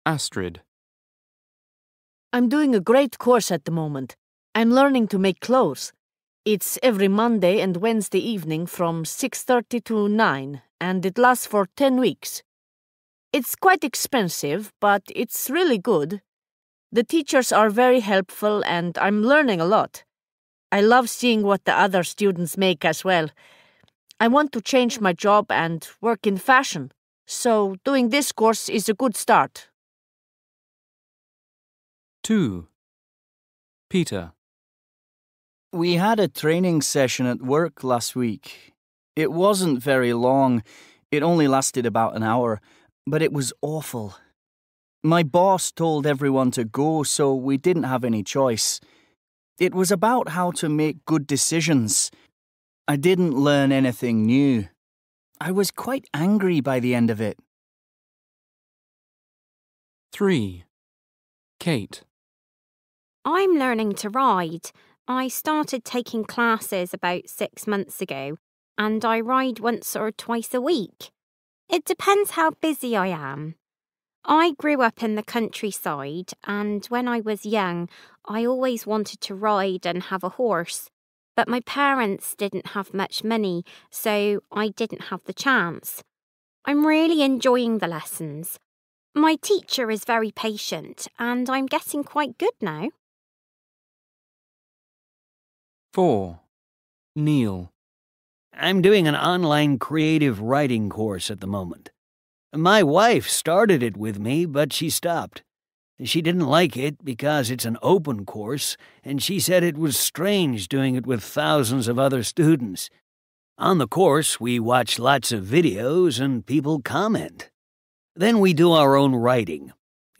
Astrid. I'm doing a great course at the moment. I'm learning to make clothes. It's every Monday and Wednesday evening from 6:30 to 9, and it lasts for 10 weeks. It's quite expensive, but it's really good. The teachers are very helpful and I'm learning a lot. I love seeing what the other students make as well. I want to change my job and work in fashion, so doing this course is a good start. 2. Peter. We had a training session at work last week. It wasn't very long. It only lasted about an hour, but it was awful. My boss told everyone to go, so we didn't have any choice. It was about how to make good decisions. I didn't learn anything new. I was quite angry by the end of it. 3. Kate. I'm learning to ride. I started taking classes about 6 months ago, and I ride once or twice a week. It depends how busy I am. I grew up in the countryside, and when I was young, I always wanted to ride and have a horse. But my parents didn't have much money, so I didn't have the chance. I'm really enjoying the lessons. My teacher is very patient, and I'm getting quite good now. 4. Neil. I'm doing an online creative writing course at the moment. My wife started it with me, but she stopped. She didn't like it because it's an open course, and she said it was strange doing it with thousands of other students. On the course, we watch lots of videos and people comment. Then we do our own writing.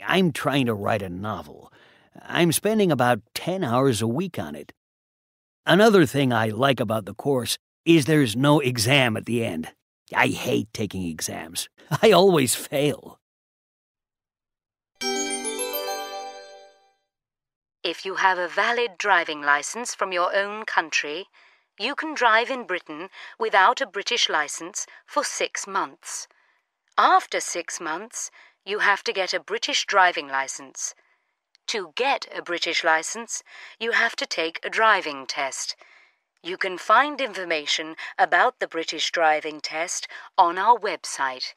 I'm trying to write a novel. I'm spending about 10 hours a week on it. Another thing I like about the course is there's no exam at the end. I hate taking exams. I always fail. If you have a valid driving license from your own country, you can drive in Britain without a British license for 6 months. After 6 months, you have to get a British driving license. To get a British license, you have to take a driving test. You can find information about the British driving test on our website.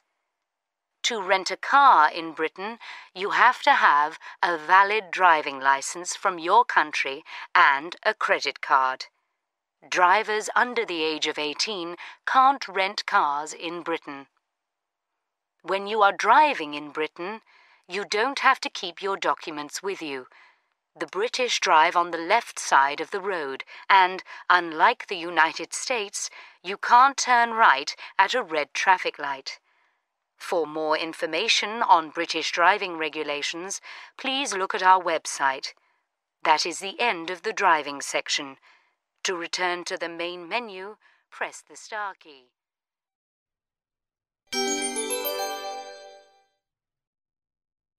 To rent a car in Britain, you have to have a valid driving license from your country and a credit card. Drivers under the age of 18 can't rent cars in Britain. When you are driving in Britain, you don't have to keep your documents with you. The British drive on the left side of the road, and, unlike the United States, you can't turn right at a red traffic light. For more information on British driving regulations, please look at our website. That is the end of the driving section. To return to the main menu, press the star key.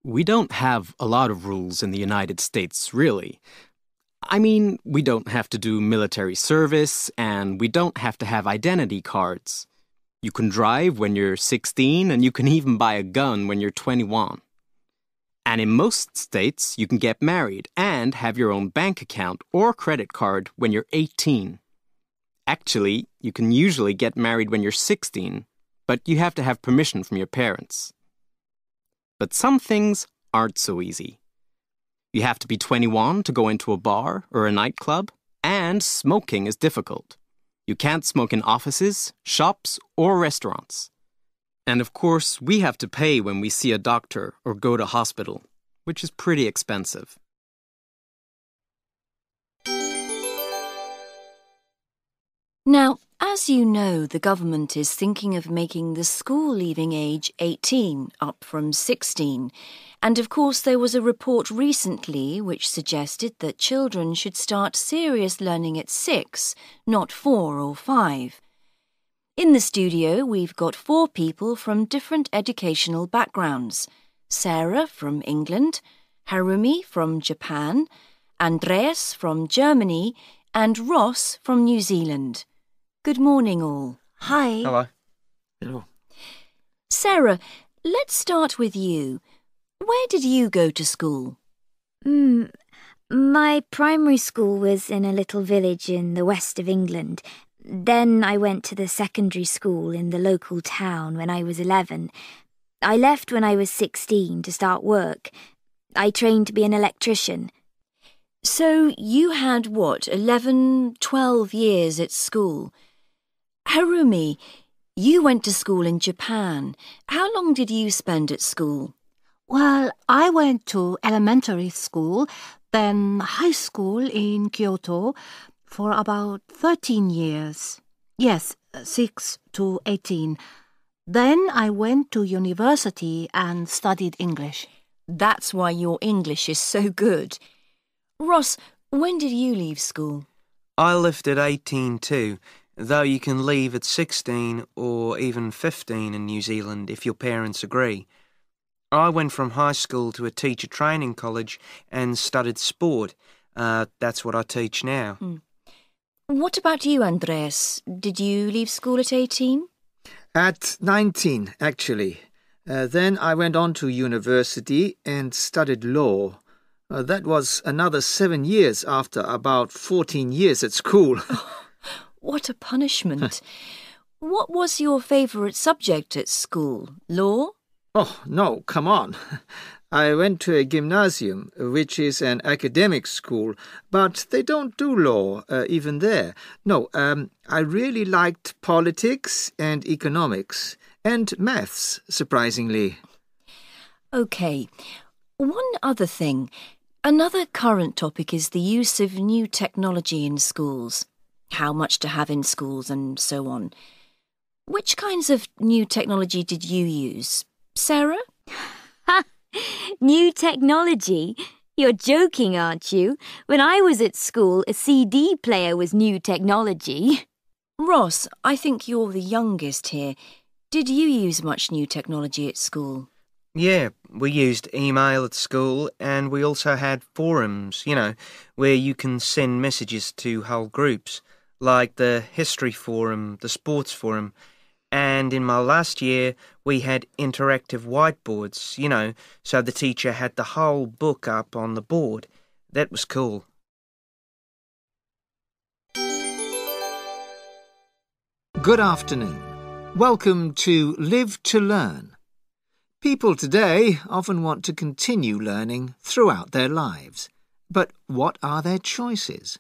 We don't have a lot of rules in the United States, really. I mean, we don't have to do military service, and we don't have to have identity cards. You can drive when you're 16, and you can even buy a gun when you're 21. And in most states, you can get married and have your own bank account or credit card when you're 18. Actually, you can usually get married when you're 16, but you have to have permission from your parents. But some things aren't so easy. You have to be 21 to go into a bar or a nightclub, and smoking is difficult. You can't smoke in offices, shops, or restaurants. And of course, we have to pay when we see a doctor or go to hospital, which is pretty expensive. Now, as you know, the government is thinking of making the school-leaving age 18, up from 16. And of course, there was a report recently which suggested that children should start serious learning at 6, not 4 or 5. In the studio, we've got 4 people from different educational backgrounds. Sarah from England, Harumi from Japan, Andreas from Germany, and Ross from New Zealand. Good morning, all. Hi. Hello. Hello. Sarah, let's start with you. Where did you go to school? My primary school was in a little village in the west of England. Then I went to the secondary school in the local town when I was 11. I left when I was 16 to start work. I trained to be an electrician. So you had, 11, 12 years at school? Harumi, you went to school in Japan. How long did you spend at school? Well, I went to elementary school, then high school in Kyoto for about 13 years. Yes, 6 to 18. Then I went to university and studied English. That's why your English is so good. Ross, when did you leave school? I left at 18 too, though you can leave at 16 or even 15 in New Zealand if your parents agree. I went from high school to a teacher training college and studied sport. That's what I teach now. What about you, Andreas? Did you leave school at 18? At 19, actually. Then I went on to university and studied law. That was another 7 years after about 14 years at school. What a punishment. What was your favourite subject at school? Law? Oh, no, come on. I went to a gymnasium, which is an academic school, but they don't do law, even there. No, I really liked politics and economics, and maths, surprisingly. OK. One other thing. Another current topic is the use of new technology in schools. How much to have in schools and so on. Which kinds of new technology did you use? Sarah? New technology? You're joking, aren't you? When I was at school, a CD player was new technology. Ross, I think you're the youngest here. Did you use much new technology at school? Yeah, we used email at school and we also had forums, where you can send messages to whole groups, like the history forum, the sports forum. And in my last year, we had interactive whiteboards, so the teacher had the whole book up on the board. That was cool. Good afternoon. Welcome to Live to Learn. People today often want to continue learning throughout their lives. But what are their choices?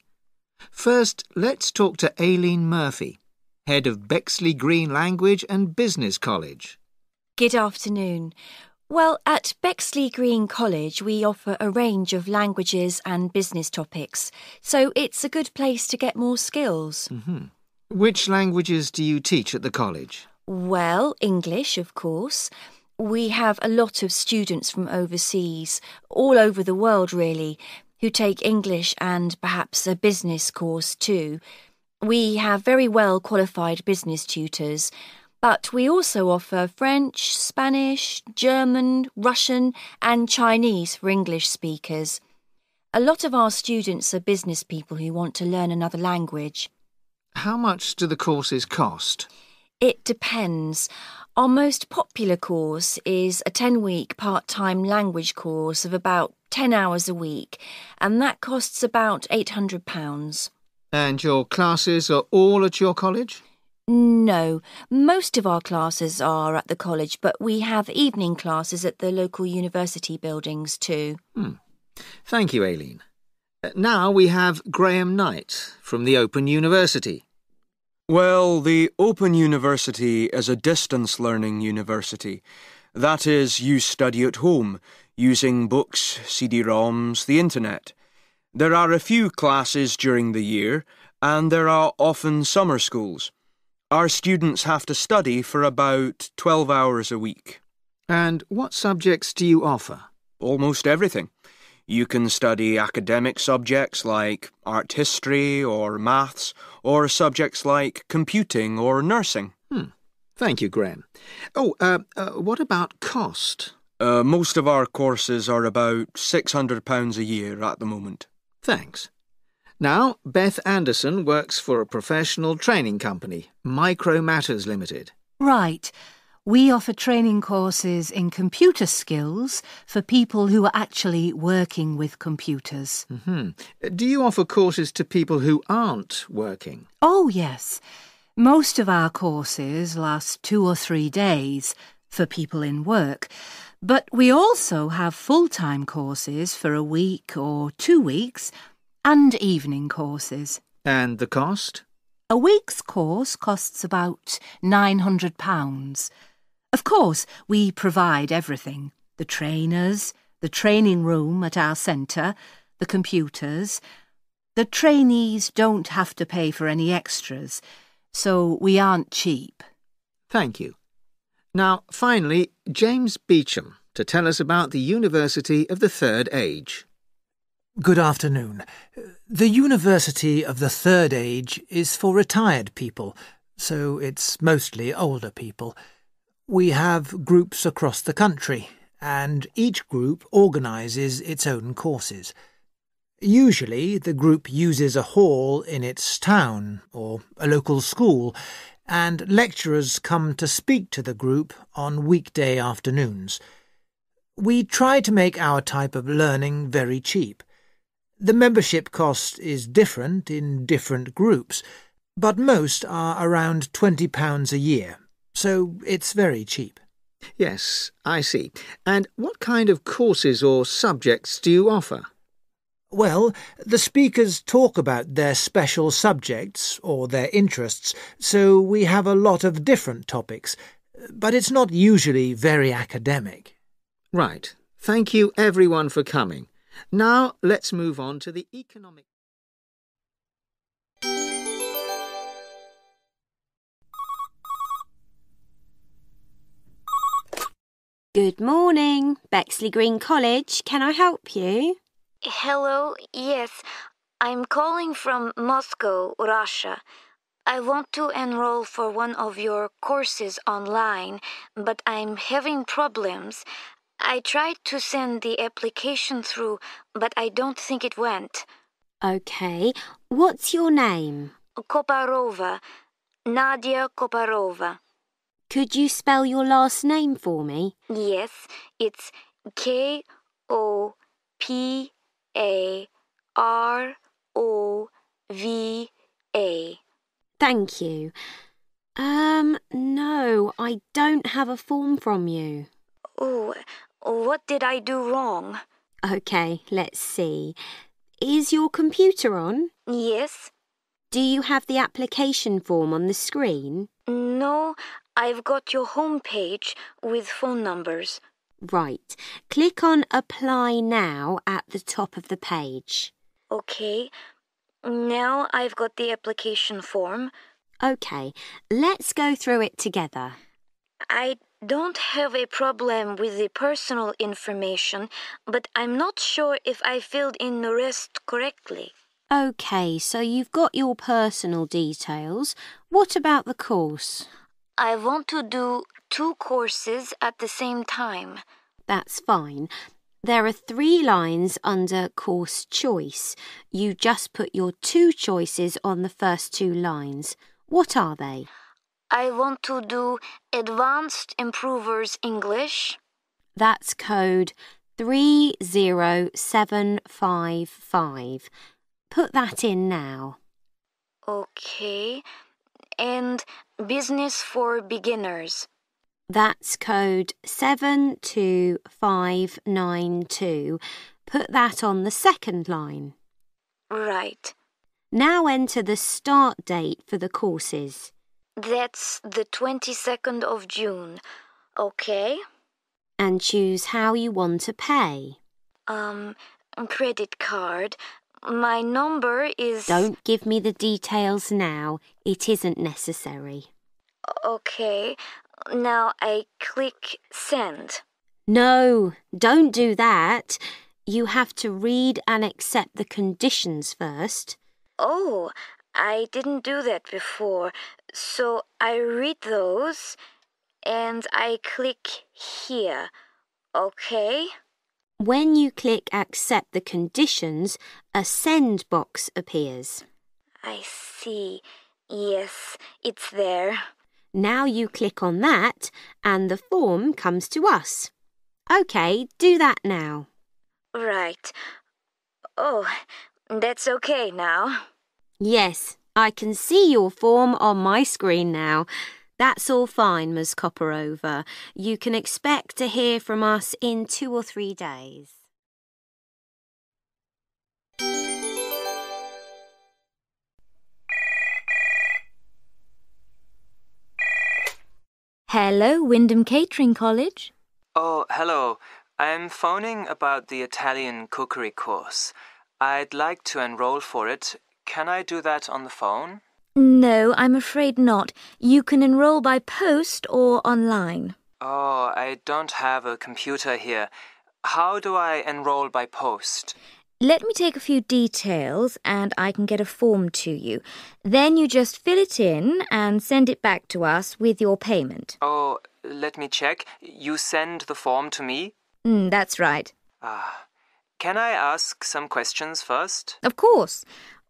First, let's talk to Aileen Murphy, head of Bexley Green Language and Business College. Good afternoon. Well, at Bexley Green College, we offer a range of languages and business topics, so it's a good place to get more skills. Which languages do you teach at the college? Well, English, of course. We have a lot of students from overseas, all over the world really, who take English and perhaps a business course too. We have very well qualified business tutors, but we also offer French, Spanish, German, Russian and Chinese for English speakers. A lot of our students are business people who want to learn another language. How much do the courses cost? It depends. Our most popular course is a 10-week part-time language course of about 10 hours a week, and that costs about £800. And your classes are all at your college? No, most of our classes are at the college, but we have evening classes at the local university buildings too. Thank you, Aileen. Now we have Graham Knight from the Open University. Well, the Open University is a distance learning university. That is, you study at home, using books, CD-ROMs, the internet. There are a few classes during the year, and there are often summer schools. Our students have to study for about 12 hours a week. And what subjects do you offer? Almost everything. You can study academic subjects like art history or maths, or subjects like computing or nursing. Thank you, Graham. What about cost? Most of our courses are about £600 a year at the moment. Thanks. Now, Beth Anderson works for a professional training company, Micro Matters Limited. Right. We offer training courses in computer skills for people who are actually working with computers. Do you offer courses to people who aren't working? Oh, yes. Most of our courses last 2 or 3 days for people in work, but we also have full-time courses for a week or 2 weeks and evening courses. And the cost? A week's course costs about £900. Of course, we provide everything. The trainers, the training room at our centre, the computers. The trainees don't have to pay for any extras, so we aren't cheap. Thank you. Now, finally, James Beecham to tell us about the University of the Third Age. Good afternoon. The University of the Third Age is for retired people, so it's mostly older people. We have groups across the country, and each group organises its own courses. Usually the group uses a hall in its town or a local school, and lecturers come to speak to the group on weekday afternoons. We try to make our type of learning very cheap. The membership cost is different in different groups, but most are around £20 a year, so it's very cheap. Yes, I see. And what kind of courses or subjects do you offer? Well, the speakers talk about their special subjects or their interests, so we have a lot of different topics, but it's not usually very academic. Right. Thank you everyone for coming. Now let's move on to the economic... Good morning, Bexley Green College. Can I help you? Hello, yes. I'm calling from Moscow, Russia. I want to enroll for one of your courses online, but I'm having problems. I tried to send the application through, but I don't think it went. Okay. What's your name? Koparova. Nadia Koparova. Could you spell your last name for me? Yes, it's Koparova. Thank you. No, I don't have a form from you. Oh, what did I do wrong? Okay, let's see. Is your computer on? Yes. Do you have the application form on the screen? No, I've got your homepage with phone numbers. Right. Click on Apply Now at the top of the page. Okay. Now I've got the application form. Okay, let's go through it together. I don't have a problem with the personal information, but I'm not sure if I filled in the rest correctly. Okay, so you've got your personal details. What about the course? I want to do 2 courses at the same time. That's fine. There are 3 lines under Course Choice. You just put your 2 choices on the first 2 lines. What are they? I want to do Advanced Improvers English. That's code 30755. Put that in now. Okay. And Business for Beginners. That's code 72592. Put that on the second line. Right. Now enter the start date for the courses. That's the 22nd of June. Okay. And choose how you want to pay. Credit card. My number is... Don't give me the details now. It isn't necessary. Okay. Now I click Send. No, don't do that. You have to read and accept the conditions first. Oh, I didn't do that before. So I read those and I click here. Okay? When you click Accept the conditions, a send box appears. I see. Yes, it's there. Now you click on that and the form comes to us. OK, do that now. Right. Oh, that's okay now. Yes, I can see your form on my screen now. That's all fine, Ms. Copperover. You can expect to hear from us in 2 or 3 days. Hello, Wyndham Catering College. Oh, hello. I'm phoning about the Italian cookery course. I'd like to enroll for it. Can I do that on the phone? No, I'm afraid not. You can enroll by post or online. Oh, I don't have a computer here. How do I enroll by post? Let me take a few details and I can get a form to you. Then you just fill it in and send it back to us with your payment. Oh, let me check. You send the form to me? That's right. Can I ask some questions first? Of course.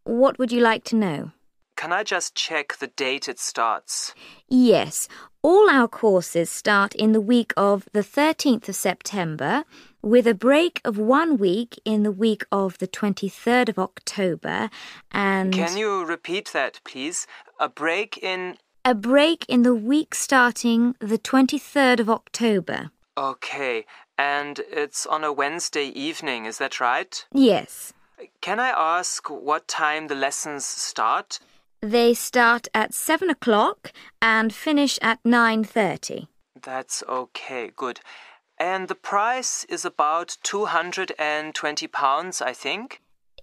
What would you like to know? Can I just check the date it starts? Yes. All our courses start in the week of the 13th of September, with a break of 1 week in the week of the 23rd of October, and... Can you repeat that, please? A break in the week starting the 23rd of October. Okay, and it's on a Wednesday evening, is that right? Yes. Can I ask what time the lessons start? They start at 7 o'clock and finish at 9:30. That's okay, good. And the price is about £220, I think?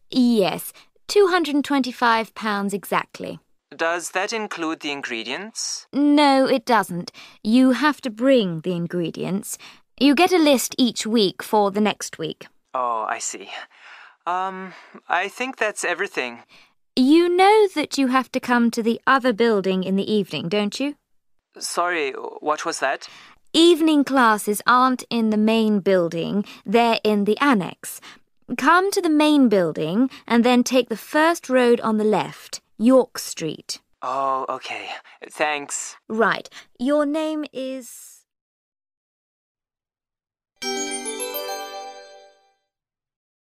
Yes, £225 exactly. Does that include the ingredients? No, it doesn't. You have to bring the ingredients. You get a list each week for the next week. Oh, I see. I think that's everything. You know that you have to come to the other building in the evening, don't you? Sorry, what was that? Evening classes aren't in the main building, they're in the annex. Come to the main building and then take the first road on the left, York Street. Oh, okay. Thanks. Right. Your name is...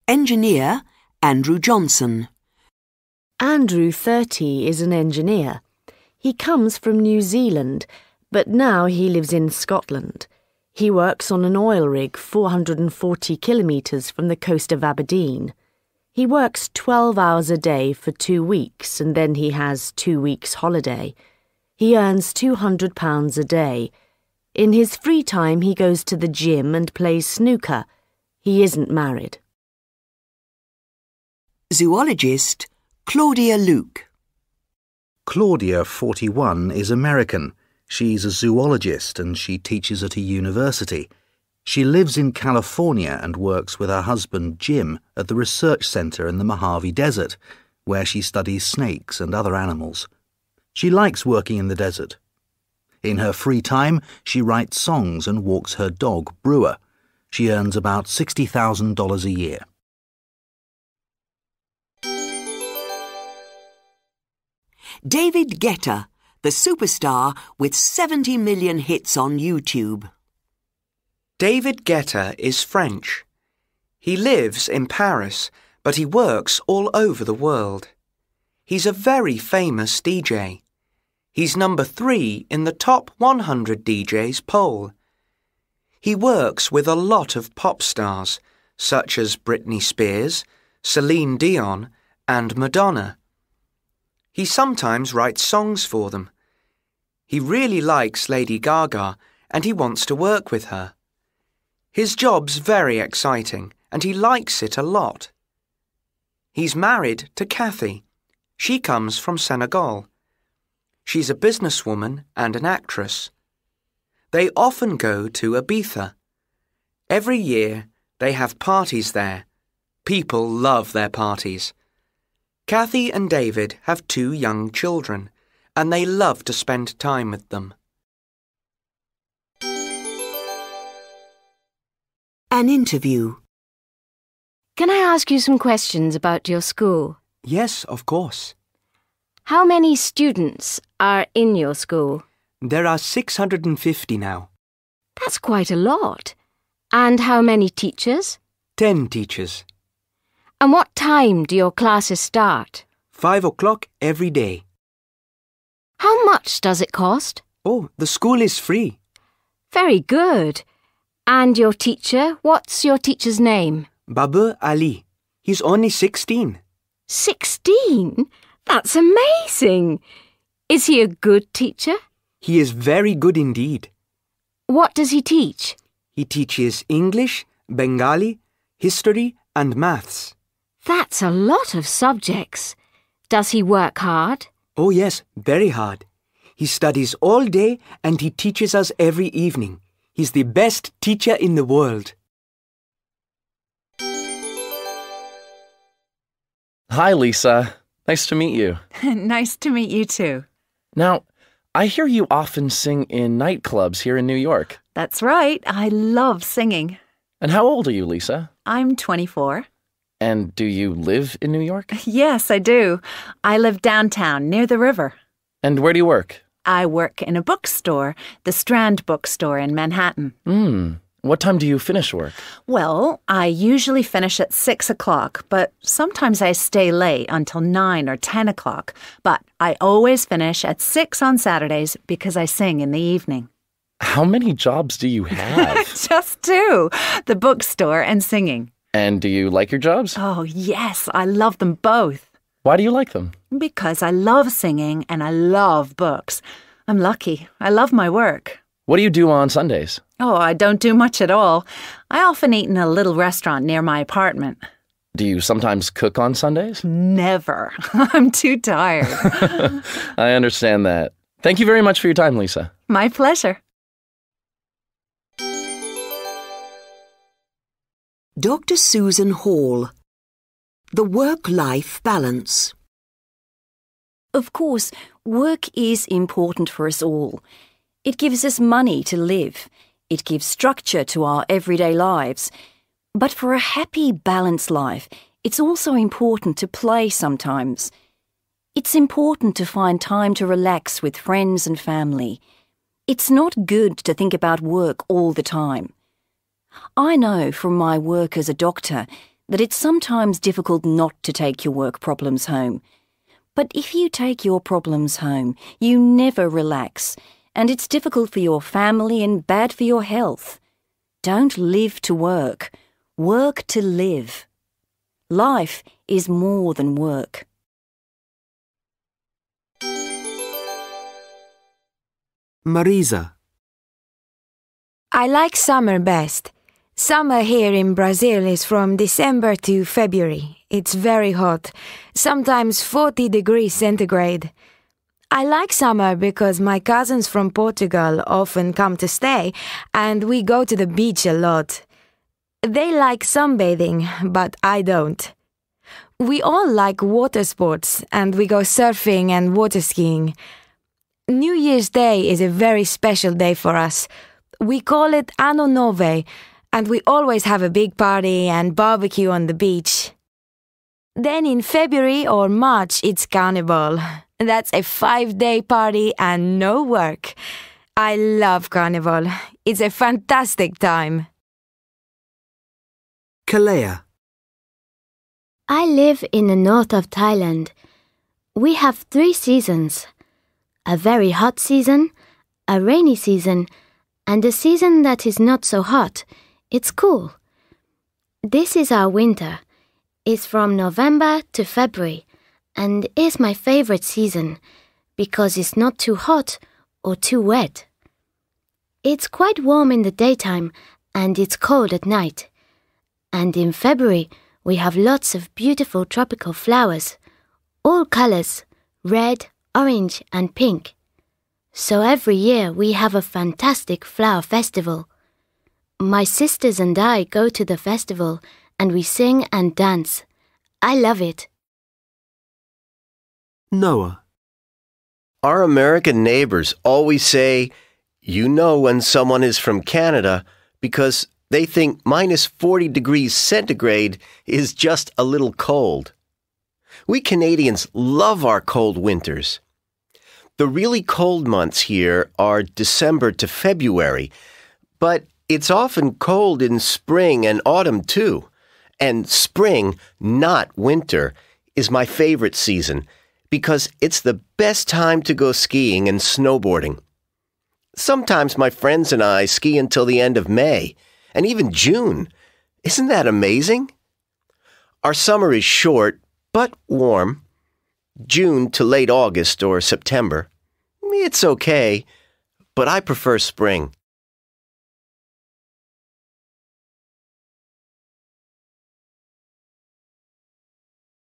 Engineer Andrew Johnson. Andrew, 30, is an engineer. He comes from New Zealand, but now he lives in Scotland. He works on an oil rig 440 kilometres from the coast of Aberdeen. He works 12 hours a day for 2 weeks and then he has 2 weeks holiday. He earns £200 a day. In his free time he goes to the gym and plays snooker. He isn't married. Zoologist Claudia Luke. Claudia, 41, is American. She's a zoologist and she teaches at a university. She lives in California and works with her husband Jim at the research center in the Mojave Desert, where she studies snakes and other animals. She likes working in the desert. In her free time, she writes songs and walks her dog, Brewer. She earns about $60,000 a year. David Guetta, the superstar with 70 million hits on YouTube. David Guetta is French. He lives in Paris, but he works all over the world. He's a very famous DJ. He's number 3 in the top 100 DJs poll. He works with a lot of pop stars, such as Britney Spears, Celine Dion, and Madonna. He sometimes writes songs for them. He really likes Lady Gaga and he wants to work with her. His job's very exciting and he likes it a lot. He's married to Kathy. She comes from Senegal. She's a businesswoman and an actress. They often go to Ibiza. Every year they have parties there. People love their parties. Kathy and David have 2 young children, and they love to spend time with them. An interview. Can I ask you some questions about your school? Yes, of course. How many students are in your school? There are 650 now. That's quite a lot. And how many teachers? 10 teachers. And what time do your classes start? 5 o'clock every day. How much does it cost? Oh, the school is free. Very good. And your teacher, what's your teacher's name? Babu Ali. He's only 16. 16? That's amazing. Is he a good teacher? He is very good indeed. What does he teach? He teaches English, Bengali, history and maths. That's a lot of subjects. Does he work hard? Oh yes, very hard. He studies all day and he teaches us every evening. He's the best teacher in the world. Hi, Lisa. Nice to meet you. Nice to meet you too. Now, I hear you often sing in nightclubs here in New York. That's right. I love singing. And how old are you, Lisa? I'm 24. And do you live in New York? Yes, I do. I live downtown, near the river. And where do you work? I work in a bookstore, the Strand bookstore in Manhattan. What time do you finish work? Well, I usually finish at 6 o'clock, but sometimes I stay late until 9 or 10 o'clock. But I always finish at 6 on Saturdays because I sing in the evening. How many jobs do you have? Just 2, the bookstore and singing. And do you like your jobs? Oh, yes, I love them both. Why do you like them? Because I love singing and I love books. I'm lucky. I love my work. What do you do on Sundays? Oh, I don't do much at all. I often eat in a little restaurant near my apartment. Do you sometimes cook on Sundays? Never. I'm too tired. I understand that. Thank you very much for your time, Lisa. My pleasure. Dr. Susan Hall. The Work-Life Balance. Of course, work is important for us all. It gives us money to live. It gives structure to our everyday lives. But for a happy, balanced life, it's also important to play sometimes. It's important to find time to relax with friends and family. It's not good to think about work all the time. I know from my work as a doctor that it's sometimes difficult not to take your work problems home. But if you take your problems home, you never relax, and it's difficult for your family and bad for your health. Don't live to work. Work to live. Life is more than work. Marisa. I like summer best. Summer here in Brazil is from December to February. It's very hot, sometimes 40 degrees centigrade. I like summer because my cousins from Portugal often come to stay and we go to the beach a lot. They like sunbathing, but I don't. We all like water sports and we go surfing and water skiing. New Year's Day is a very special day for us. We call it Ano Nove, and we always have a big party and barbecue on the beach. Then in February or March, it's Carnival. That's a 5-day party and no work. I love Carnival. It's a fantastic time. Kalea. I live in the north of Thailand. We have 3 seasons. A very hot season, a rainy season, and a season that is not so hot. It's cool. This is our winter. It's from November to February, and is my favorite season because it's not too hot or too wet. It's quite warm in the daytime and it's cold at night. And in February, we have lots of beautiful tropical flowers, all colors, red, orange and pink. So every year we have a fantastic flower festival. My sisters and I go to the festival and we sing and dance. I love it. Noah. Our American neighbors always say, you know when someone is from Canada because they think minus 40 degrees centigrade is just a little cold. We Canadians love our cold winters. The really cold months here are December to February, but it's often cold in spring and autumn too. And spring, not winter, is my favorite season because it's the best time to go skiing and snowboarding. Sometimes my friends and I ski until the end of May, and even June. Isn't that amazing? Our summer is short, but warm. June to late August or September. It's okay, but I prefer spring.